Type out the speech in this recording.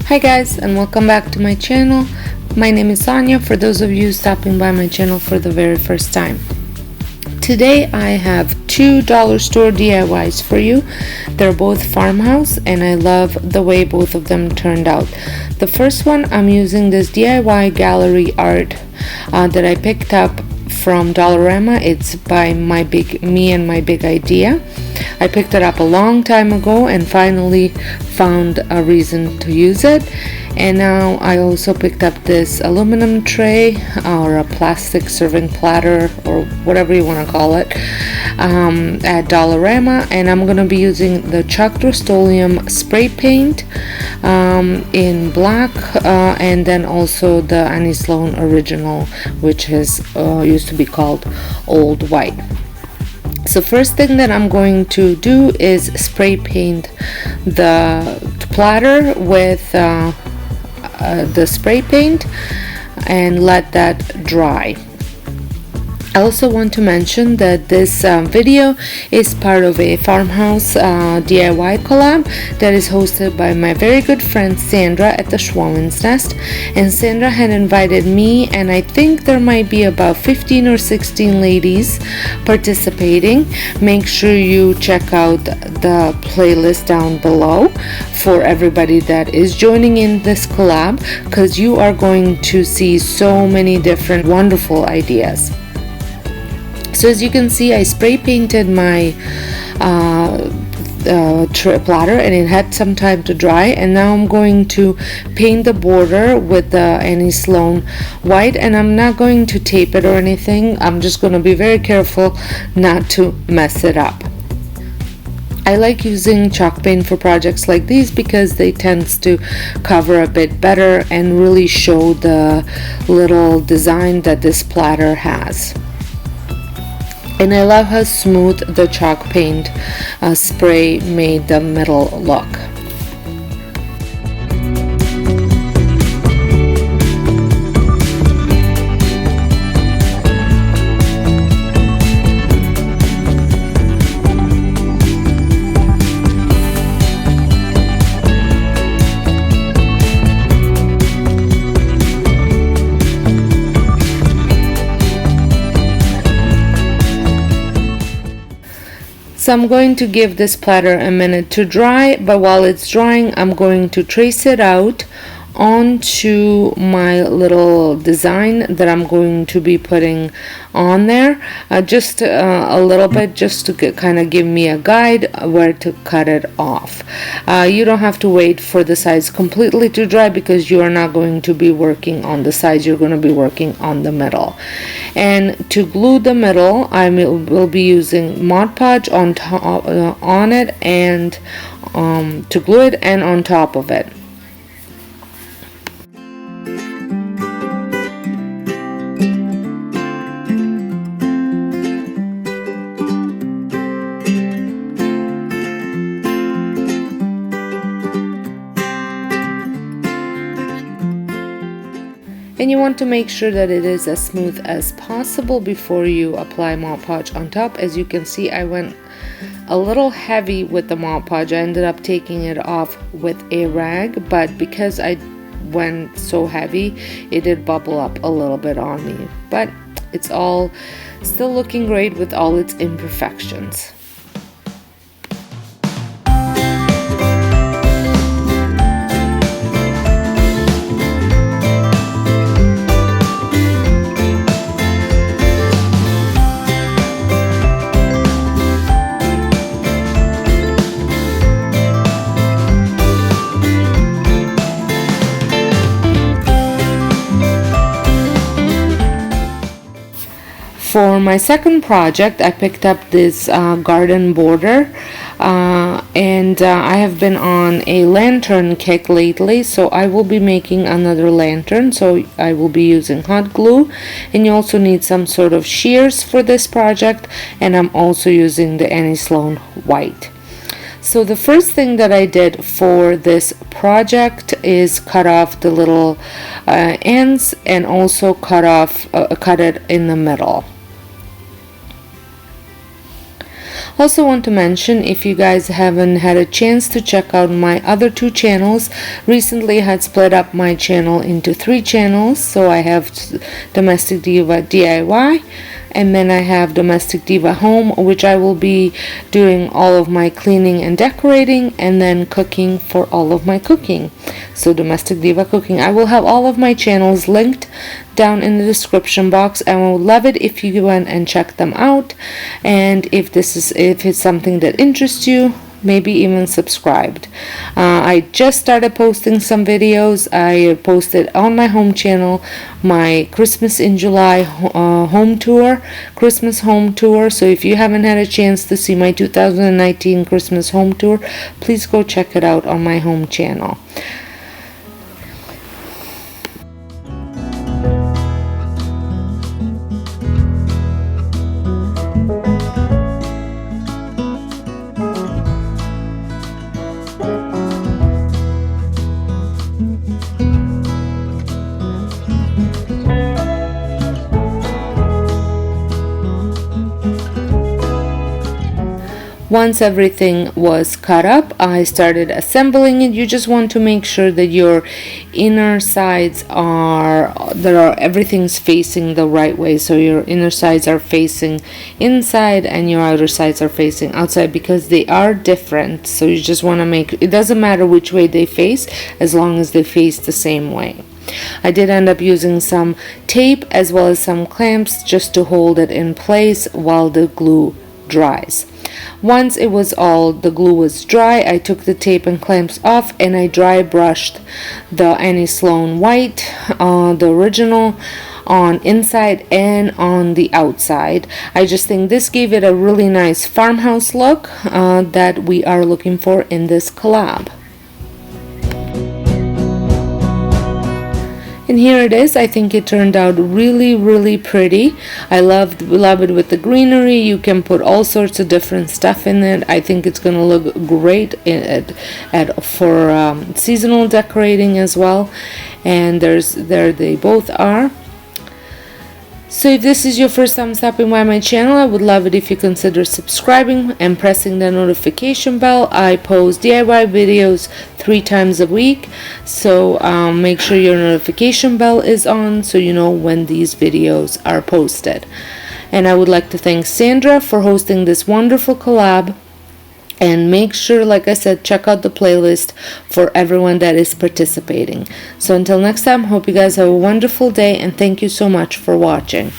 Hi guys, and welcome back to my channel. My name is Sonja, for those of you stopping by my channel for the very first time. Today I have two dollar store DIYs for you. They're both Farmhouse and I love the way both of them turned out. The first one, I'm using this DIY gallery art that I picked up from Dollarama. It's by Me and My Big Idea. I picked it up a long time ago and finally found a reason to use it. And now I also picked up this aluminum tray or a plastic serving platter or whatever you want to call it at Dollarama, and I'm going to be using the chalked Rust-Oleum spray paint in black and then also the Annie Sloan original, which is used to be called Old White. So first thing that I'm going to do is spray paint the platter with the spray paint and let that dry. I also want to mention that this video is part of a Farmhouse DIY collab that is hosted by my very good friend Sandra at the Schwallen's Nest, and Sandra had invited me and I think there might be about 15 or 16 ladies participating. Make sure you check out the playlist down below for everybody that is joining in this collab, because you are going to see so many different wonderful ideas. So as you can see, I spray painted my platter and it had some time to dry, and now I'm going to paint the border with the Annie Sloan white, and I'm not going to tape it or anything. I'm just going to be very careful not to mess it up. I like using chalk paint for projects like these because they tend to cover a bit better and really show the little design that this platter has. And I love how smooth the chalk paint spray made the middle look. So I'm going to give this platter a minute to dry, but while it's drying, I'm going to trace it out onto my little design that I'm going to be putting on there, just a little bit, just to kind of give me a guide where to cut it off. You don't have to wait for the sides completely to dry because you are not going to be working on the sides, you're going to be working on the middle. And to glue the middle, I will be using Mod Podge on it and to glue it and on top of it. And you want to make sure that it is as smooth as possible before you apply Mod Podge on top. As you can see, I went a little heavy with the Mod Podge. I ended up taking it off with a rag, but because I went so heavy, it did bubble up a little bit on me. But it's all still looking great with all its imperfections. For my second project, I picked up this garden border and I have been on a lantern kick lately, so I will be making another lantern. So I will be using hot glue, and you also need some sort of shears for this project, and I'm also using the Annie Sloan white. So the first thing that I did for this project is cut off the little ends and also cut it in the middle. Also want to mention, if you guys haven't had a chance to check out my other 2 channels, recently I had split up my channel into 3 channels. So I have Domestic Diva DIY, and then I have Domestic Diva Home, which I will be doing all of my cleaning and decorating, and then cooking for all of my cooking. So Domestic Diva Cooking. I will have all of my channels linked down in the description box, and I would love it if you went and check them out. And if it's something that interests you, maybe even subscribed. I just started posting some videos. I posted on my home channel my Christmas in July home tour, Christmas home tour. So if you haven't had a chance to see my 2019 Christmas home tour, please go check it out on my home channel. Once everything was cut up, I started assembling it. You just want to make sure that your inner sides everything's facing the right way. So your inner sides are facing inside and your outer sides are facing outside, because they are different. So you just want to it doesn't matter which way they face, as long as they face the same way. I did end up using some tape as well as some clamps just to hold it in place while the glue dries. Once the glue was dry, I took the tape and clamps off, and I dry brushed the Annie Sloan white, the original, on inside and on the outside. I just think this gave it a really nice farmhouse look that we are looking for in this collab. And here it is. I think it turned out really, really pretty. I love it with the greenery. You can put all sorts of different stuff in it. I think it's going to look great for seasonal decorating as well. And there they both are. So if this is your first time stopping by my channel, I would love it if you consider subscribing and pressing the notification bell. I post DIY videos 3 times a week, so make sure your notification bell is on so you know when these videos are posted. And I would like to thank Sandra for hosting this wonderful collab. And make sure, like I said, check out the playlist for everyone that is participating. So until next time, hope you guys have a wonderful day, and thank you so much for watching.